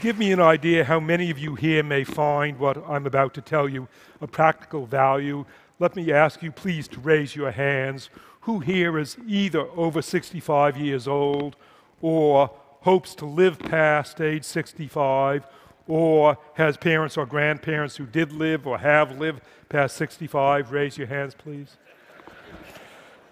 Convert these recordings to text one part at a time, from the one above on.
give me an idea how many of you here may find what I'm about to tell you of practical value, let me ask you please to raise your hands. Who here is either over 65 years old or hopes to live past age 65 or has parents or grandparents who did live or have lived past 65? Raise your hands, please.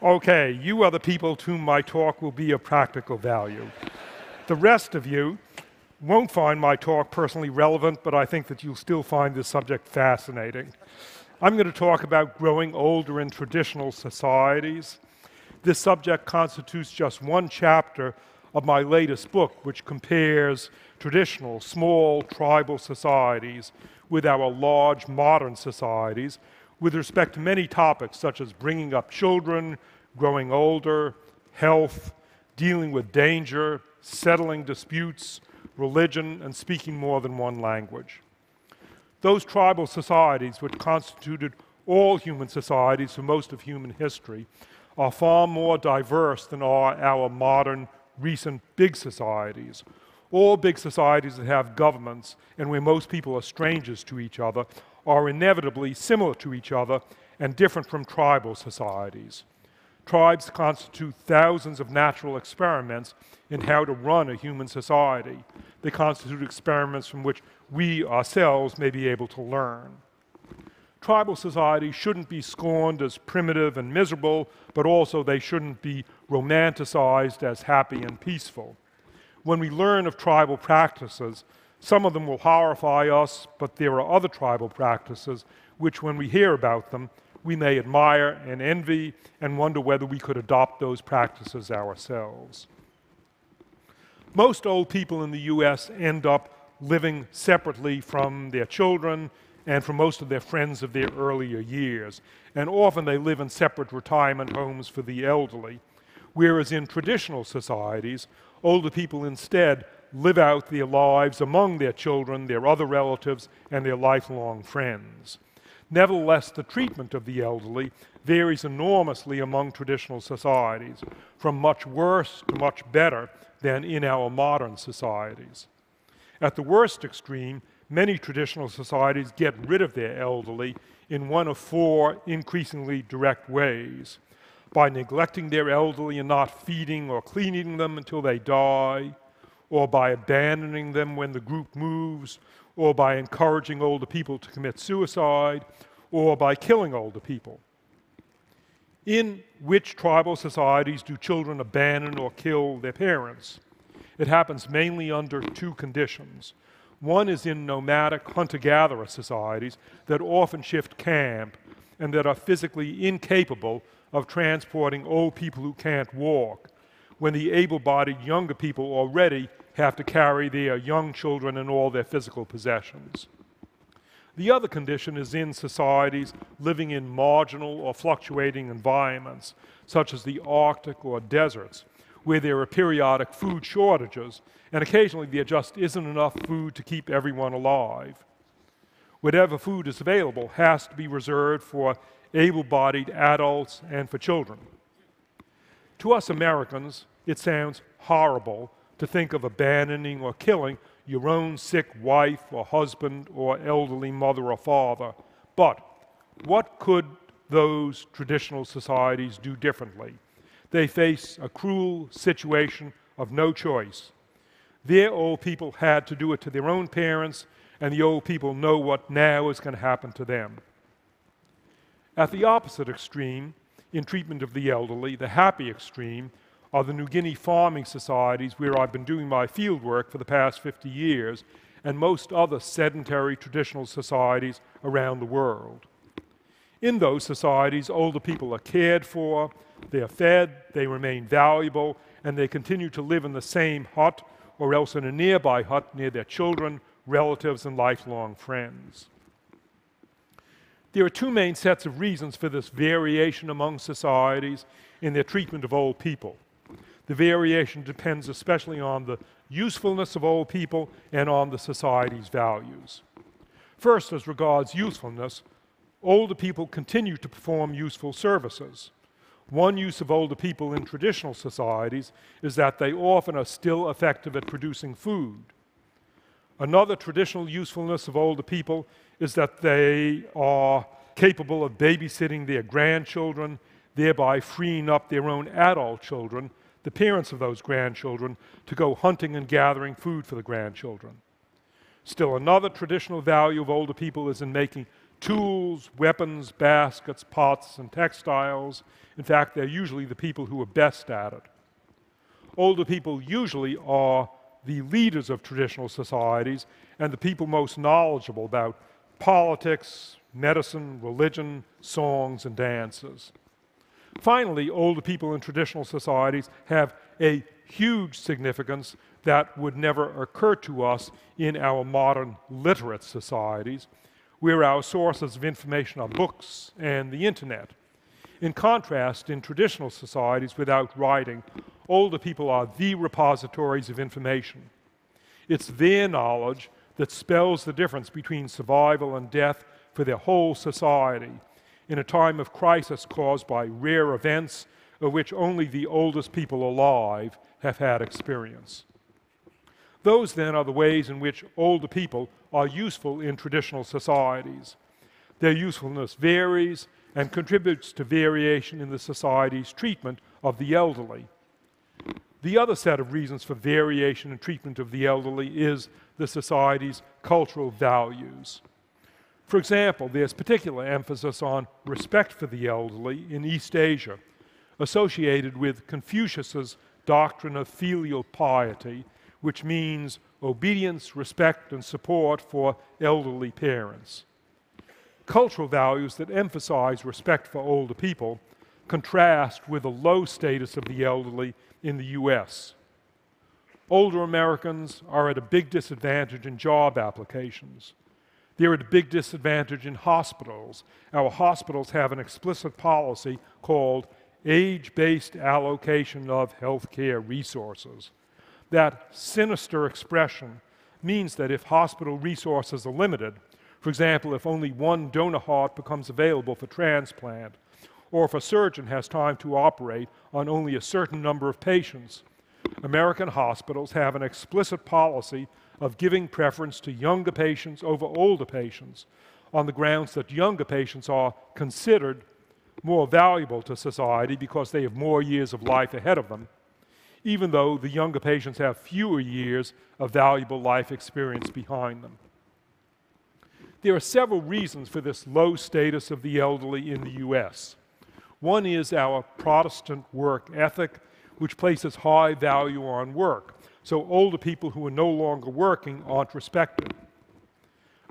Okay, you are the people to whom my talk will be of practical value. The rest of you won't find my talk personally relevant, but I think that you'll still find this subject fascinating. I'm going to talk about growing older in traditional societies. This subject constitutes just one chapter of my latest book, which compares traditional, small, tribal societies with our large, modern societies with respect to many topics such as bringing up children, growing older, health, dealing with danger, settling disputes, religion, and speaking more than one language. Those tribal societies, which constituted all human societies for most of human history, are far more diverse than are our modern, recent big societies. All big societies that have governments and where most people are strangers to each other are inevitably similar to each other and different from tribal societies. Tribes constitute thousands of natural experiments in how to run a human society. They constitute experiments from which we ourselves may be able to learn. Tribal societies shouldn't be scorned as primitive and miserable, but also they shouldn't be romanticized as happy and peaceful. When we learn of tribal practices, some of them will horrify us, but there are other tribal practices which, when we hear about them, we may admire and envy and wonder whether we could adopt those practices ourselves. Most old people in the US end up living separately from their children and from most of their friends of their earlier years, and often they live in separate retirement homes for the elderly, whereas in traditional societies, older people instead live out their lives among their children, their other relatives, and their lifelong friends. Nevertheless, the treatment of the elderly varies enormously among traditional societies, from much worse to much better than in our modern societies. At the worst extreme, many traditional societies get rid of their elderly in one of four increasingly direct ways: by neglecting their elderly and not feeding or cleaning them until they die, or by abandoning them when the group moves, or by encouraging older people to commit suicide, or by killing older people. In which tribal societies do children abandon or kill their parents? It happens mainly under two conditions. One is in nomadic hunter-gatherer societies that often shift camp and that are physically incapable of transporting old people who can't walk, when the able-bodied younger people already have to carry their young children and all their physical possessions. The other condition is in societies living in marginal or fluctuating environments, such as the Arctic or deserts, where there are periodic food shortages, and occasionally there just isn't enough food to keep everyone alive. Whatever food is available has to be reserved for able-bodied adults and for children. To us Americans, it sounds horrible to think of abandoning or killing your own sick wife or husband or elderly mother or father. But what could those traditional societies do differently? They face a cruel situation of no choice. Their old people had to do it to their own parents, and the old people know what now is going to happen to them. At the opposite extreme, in treatment of the elderly, the happy extreme, are the New Guinea farming societies where I've been doing my field work for the past 50 years, and most other sedentary traditional societies around the world. In those societies, older people are cared for, they are fed, they remain valuable, and they continue to live in the same hut or else in a nearby hut near their children, relatives, and lifelong friends. There are two main sets of reasons for this variation among societies in their treatment of old people. The variation depends especially on the usefulness of old people and on the society's values. First, as regards usefulness, older people continue to perform useful services. One use of older people in traditional societies is that they often are still effective at producing food. Another traditional usefulness of older people is that they are capable of babysitting their grandchildren, thereby freeing up their own adult children, the parents of those grandchildren, to go hunting and gathering food for the grandchildren. Still another traditional value of older people is in making tools, weapons, baskets, pots, and textiles. In fact, they're usually the people who are best at it. Older people usually are the leaders of traditional societies and the people most knowledgeable about politics, medicine, religion, songs, and dances. Finally, older people in traditional societies have a huge significance that would never occur to us in our modern literate societies, where our sources of information are books and the internet. In contrast, in traditional societies without writing, older people are the repositories of information. It's their knowledge that spells the difference between survival and death for their whole society in a time of crisis caused by rare events of which only the oldest people alive have had experience. Those, then, are the ways in which older people are useful in traditional societies. Their usefulness varies and contributes to variation in the society's treatment of the elderly. The other set of reasons for variation in treatment of the elderly is the society's cultural values. For example, there's particular emphasis on respect for the elderly in East Asia, associated with Confucius's doctrine of filial piety, which means obedience, respect, and support for elderly parents. Cultural values that emphasize respect for older people contrast with the low status of the elderly in the US. Older Americans are at a big disadvantage in job applications. They're at a big disadvantage in hospitals. Our hospitals have an explicit policy called age-based allocation of healthcare resources. That sinister expression means that if hospital resources are limited, for example, if only one donor heart becomes available for transplant, or if a surgeon has time to operate on only a certain number of patients, American hospitals have an explicit policy of giving preference to younger patients over older patients on the grounds that younger patients are considered more valuable to society because they have more years of life ahead of them, even though the younger patients have fewer years of valuable life experience behind them. There are several reasons for this low status of the elderly in the US. One is our Protestant work ethic, which places high value on work, so older people who are no longer working aren't respected.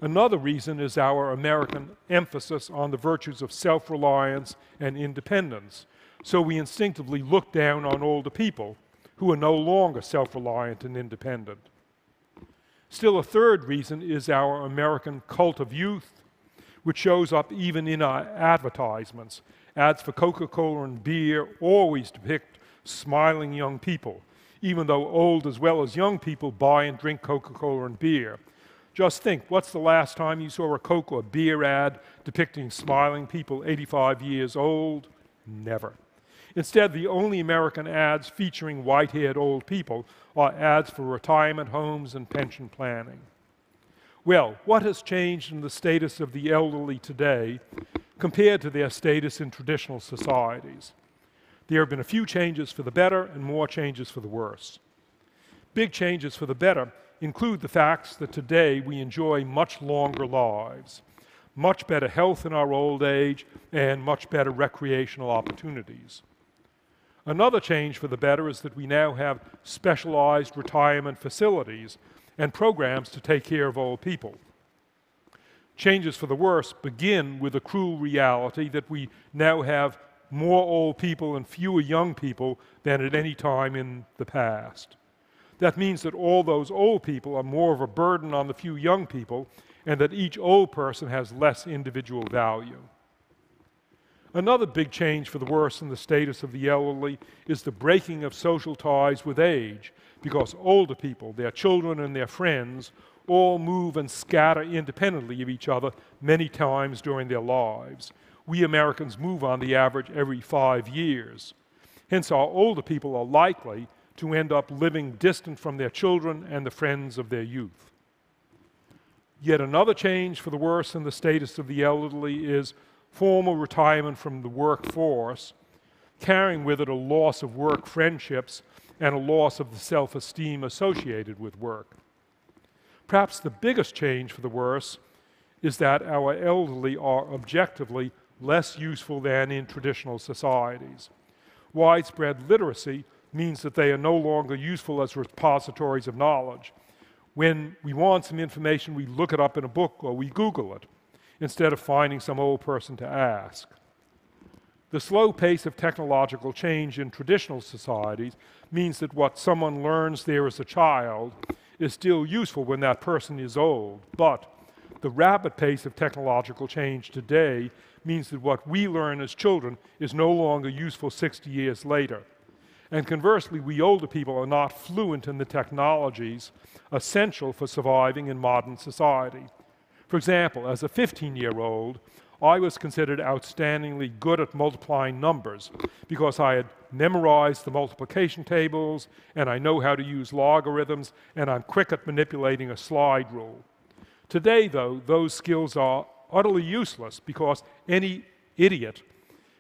Another reason is our American emphasis on the virtues of self-reliance and independence, so we instinctively look down on older people who are no longer self-reliant and independent. Still, a third reason is our American cult of youth, which shows up even in our advertisements. Ads for Coca-Cola and beer always depict smiling young people, even though old as well as young people buy and drink Coca-Cola and beer. Just think, what's the last time you saw a Coke or beer ad depicting smiling people 85 years old? Never. Instead, the only American ads featuring white-haired old people are ads for retirement homes and pension planning. Well, what has changed in the status of the elderly today compared to their status in traditional societies? There have been a few changes for the better and more changes for the worse. Big changes for the better include the facts that today we enjoy much longer lives, much better health in our old age, and much better recreational opportunities. Another change for the better is that we now have specialized retirement facilities and programs to take care of old people. Changes for the worse begin with the cruel reality that we now have more old people and fewer young people than at any time in the past. That means that all those old people are more of a burden on the few young people, and that each old person has less individual value. Another big change for the worse in the status of the elderly is the breaking of social ties with age, because older people, their children and their friends, all move and scatter independently of each other many times during their lives. We Americans move on the average every 5 years. Hence, our older people are likely to end up living distant from their children and the friends of their youth. Yet another change for the worse in the status of the elderly is formal retirement from the workforce, carrying with it a loss of work friendships and a loss of the self-esteem associated with work. Perhaps the biggest change for the worse is that our elderly are objectively less useful than in traditional societies. Widespread literacy means that they are no longer useful as repositories of knowledge. When we want some information, we look it up in a book or we Google it, instead of finding some old person to ask. The slow pace of technological change in traditional societies means that what someone learns there as a child is still useful when that person is old, but the rapid pace of technological change today means that what we learn as children is no longer useful 60 years later. And conversely, we older people are not fluent in the technologies essential for surviving in modern society. For example, as a 15-year-old, I was considered outstandingly good at multiplying numbers because I had memorized the multiplication tables, and I know how to use logarithms, and I'm quick at manipulating a slide rule. Today, though, those skills are utterly useless because any idiot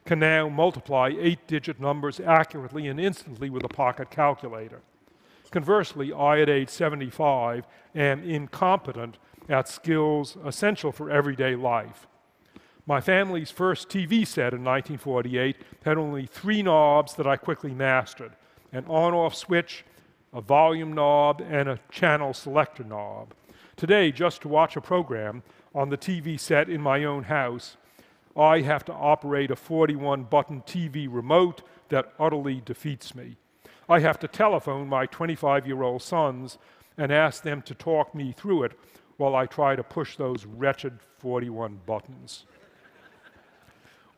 can now multiply 8-digit numbers accurately and instantly with a pocket calculator. Conversely, I, at age 75, am incompetent at skills essential for everyday life. My family's first TV set in 1948 had only 3 knobs that I quickly mastered: an on-off switch, a volume knob, and a channel selector knob. Today, just to watch a program on the TV set in my own house, I have to operate a 41-button TV remote that utterly defeats me. I have to telephone my 25-year-old sons and ask them to talk me through it while I try to push those wretched 41 buttons.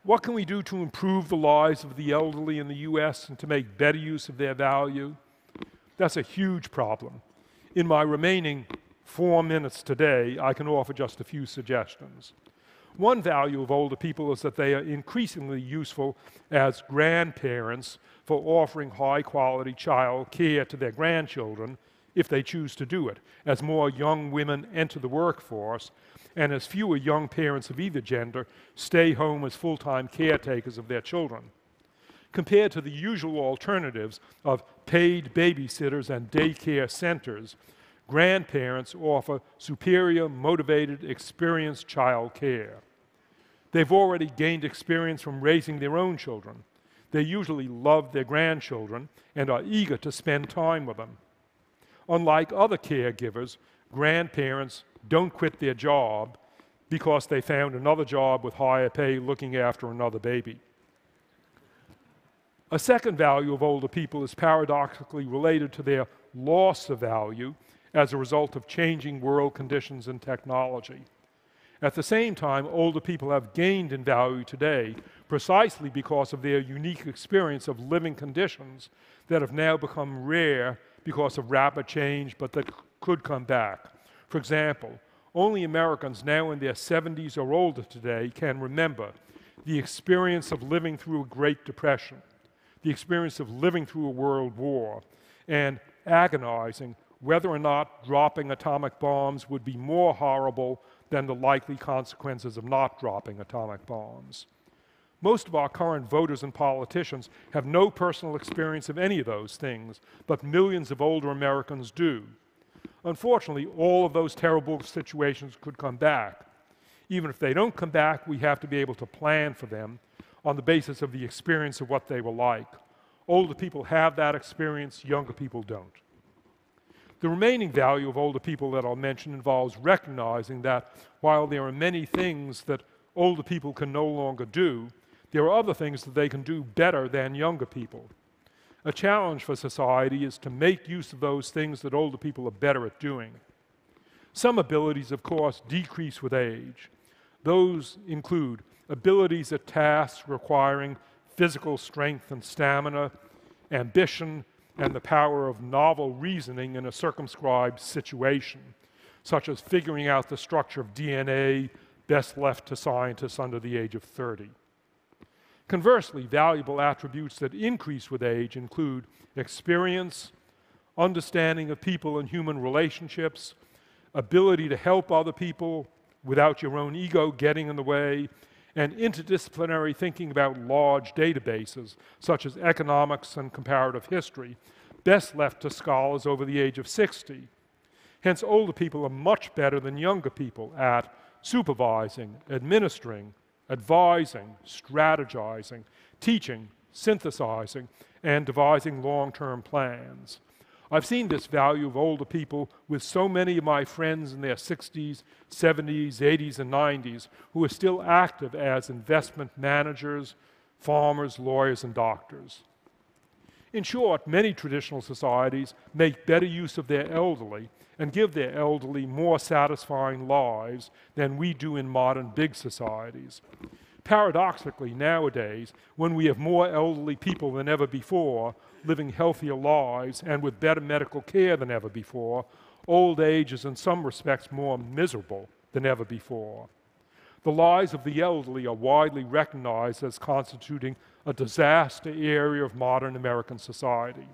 What can we do to improve the lives of the elderly in the US and to make better use of their value? That's a huge problem. In my remaining 4 minutes today, I can offer just a few suggestions. One value of older people is that they are increasingly useful as grandparents for offering high-quality child care to their grandchildren if they choose to do it, as more young women enter the workforce and as fewer young parents of either gender stay home as full-time caretakers of their children. Compared to the usual alternatives of paid babysitters and daycare centers, grandparents offer superior, motivated, experienced child care. They've already gained experience from raising their own children. They usually love their grandchildren and are eager to spend time with them. Unlike other caregivers, grandparents don't quit their job because they found another job with higher pay looking after another baby. A second value of older people is paradoxically related to their loss of value as a result of changing world conditions and technology. At the same time, older people have gained in value today precisely because of their unique experience of living conditions that have now become rare because of rapid change, but that could come back. For example, only Americans now in their 70s or older today can remember the experience of living through a Great Depression, the experience of living through a world war, and agonizing whether or not dropping atomic bombs would be more horrible than the likely consequences of not dropping atomic bombs. Most of our current voters and politicians have no personal experience of any of those things, but millions of older Americans do. Unfortunately, all of those terrible situations could come back. Even if they don't come back, we have to be able to plan for them on the basis of the experience of what they were like. Older people have that experience, younger people don't. The remaining value of older people that I'll mention involves recognizing that while there are many things that older people can no longer do, there are other things that they can do better than younger people. A challenge for society is to make use of those things that older people are better at doing. Some abilities, of course, decrease with age. Those include abilities at tasks requiring physical strength and stamina, ambition, and the power of novel reasoning in a circumscribed situation, such as figuring out the structure of DNA best left to scientists under the age of 30. Conversely, valuable attributes that increase with age include experience, understanding of people and human relationships, ability to help other people without your own ego getting in the way, and interdisciplinary thinking about large databases, such as economics and comparative history, best left to scholars over the age of 60. Hence, older people are much better than younger people at supervising, administering, advising, strategizing, teaching, synthesizing, and devising long-term plans. I've seen this value of older people with so many of my friends in their 60s, 70s, 80s, and 90s who are still active as investment managers, farmers, lawyers, and doctors. In short, many traditional societies make better use of their elderly and give their elderly more satisfying lives than we do in modern big societies. Paradoxically, nowadays, when we have more elderly people than ever before, living healthier lives and with better medical care than ever before, old age is in some respects more miserable than ever before. The lives of the elderly are widely recognized as constituting a disaster area of modern American society.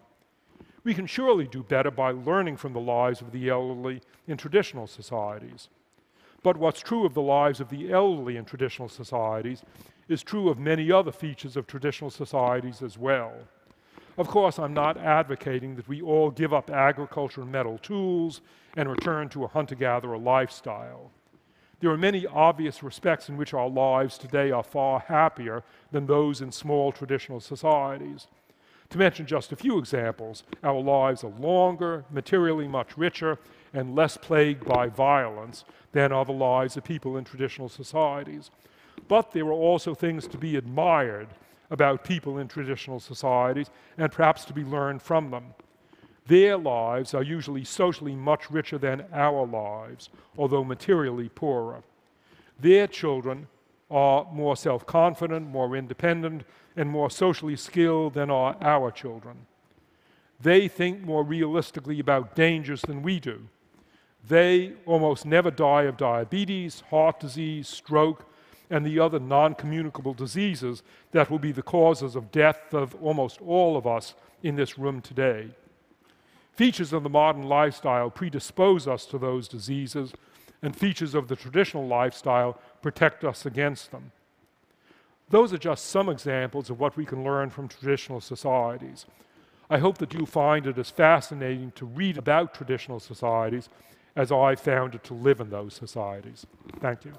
We can surely do better by learning from the lives of the elderly in traditional societies. But what's true of the lives of the elderly in traditional societies is true of many other features of traditional societies as well. Of course, I'm not advocating that we all give up agriculture and metal tools and return to a hunter-gatherer lifestyle. There are many obvious respects in which our lives today are far happier than those in small traditional societies. To mention just a few examples, our lives are longer, materially much richer, and less plagued by violence than are the lives of people in traditional societies. But there are also things to be admired about people in traditional societies and perhaps to be learned from them. Their lives are usually socially much richer than our lives, although materially poorer. Their children are more self-confident, more independent, and more socially skilled than are our children. They think more realistically about dangers than we do. They almost never die of diabetes, heart disease, stroke, and the other non-communicable diseases that will be the causes of death of almost all of us in this room today. Features of the modern lifestyle predispose us to those diseases, and features of the traditional lifestyle protect us against them. Those are just some examples of what we can learn from traditional societies. I hope that you find it as fascinating to read about traditional societies as I found it to live in those societies. Thank you.